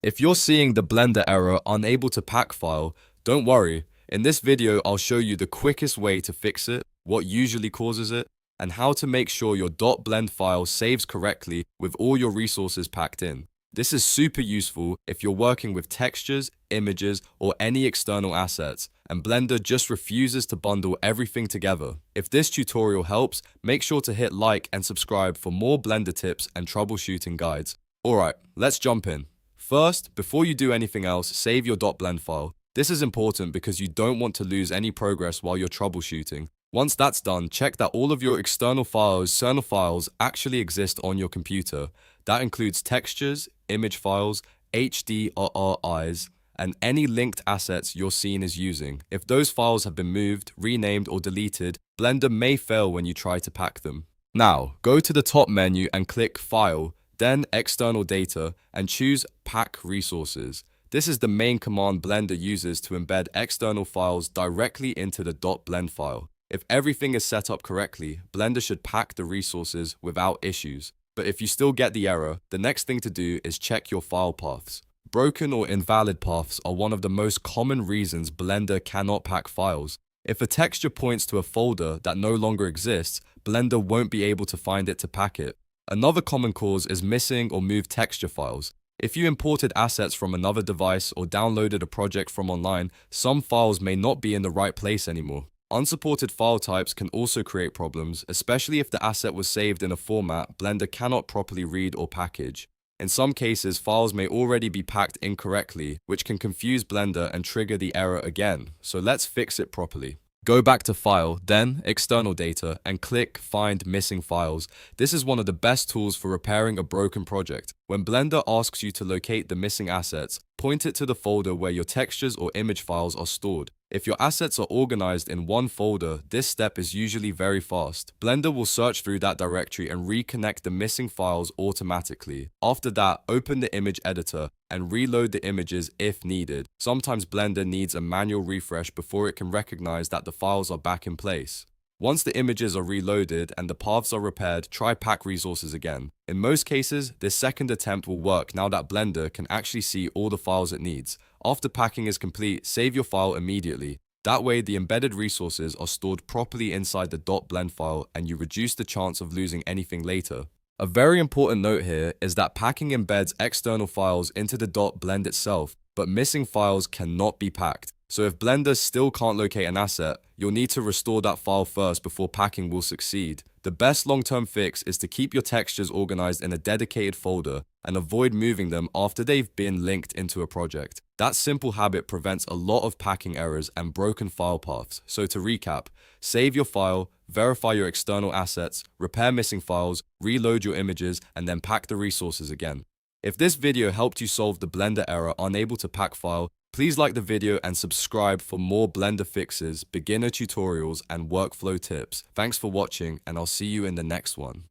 If you're seeing the Blender error unable to pack file, don't worry. In this video, I'll show you the quickest way to fix it, what usually causes it, and how to make sure your .blend file saves correctly with all your resources packed in. This is super useful if you're working with textures, images, or any external assets, and Blender just refuses to bundle everything together. If this tutorial helps, make sure to hit like and subscribe for more Blender tips and troubleshooting guides. Alright, let's jump in. First, before you do anything else, save your .blend file. This is important because you don't want to lose any progress while you're troubleshooting. Once that's done, check that all of your external files actually exist on your computer. That includes textures, image files, HDRIs, and any linked assets your scene is using. If those files have been moved, renamed, or deleted, Blender may fail when you try to pack them. Now, go to the top menu and click File, then External Data, and choose Pack Resources. This is the main command Blender uses to embed external files directly into the .blend file. If everything is set up correctly, Blender should pack the resources without issues. But if you still get the error, the next thing to do is check your file paths. Broken or invalid paths are one of the most common reasons Blender cannot pack files. If a texture points to a folder that no longer exists, Blender won't be able to find it to pack it. Another common cause is missing or moved texture files. If you imported assets from another device or downloaded a project from online, some files may not be in the right place anymore. Unsupported file types can also create problems, especially if the asset was saved in a format Blender cannot properly read or package. In some cases, files may already be packed incorrectly, which can confuse Blender and trigger the error again. So let's fix it properly. Go back to File, then External Data, and click Find Missing Files. This is one of the best tools for repairing a broken project. When Blender asks you to locate the missing assets, point it to the folder where your textures or image files are stored. If your assets are organized in one folder, this step is usually very fast. Blender will search through that directory and reconnect the missing files automatically. After that, open the image editor and reload the images if needed. Sometimes Blender needs a manual refresh before it can recognize that the files are back in place. Once the images are reloaded and the paths are repaired, try pack resources again. In most cases, this second attempt will work now that Blender can actually see all the files it needs. After packing is complete, save your file immediately. That way, the embedded resources are stored properly inside the .blend file and you reduce the chance of losing anything later. A very important note here is that packing embeds external files into the .blend itself, but missing files cannot be packed. So if Blender still can't locate an asset, you'll need to restore that file first before packing will succeed. The best long-term fix is to keep your textures organized in a dedicated folder and avoid moving them after they've been linked into a project. That simple habit prevents a lot of packing errors and broken file paths. So to recap, save your file, verify your external assets, repair missing files, reload your images, and then pack the resources again. If this video helped you solve the Blender error unable to pack file, please like the video and subscribe for more Blender fixes, beginner tutorials, and workflow tips. Thanks for watching, and I'll see you in the next one.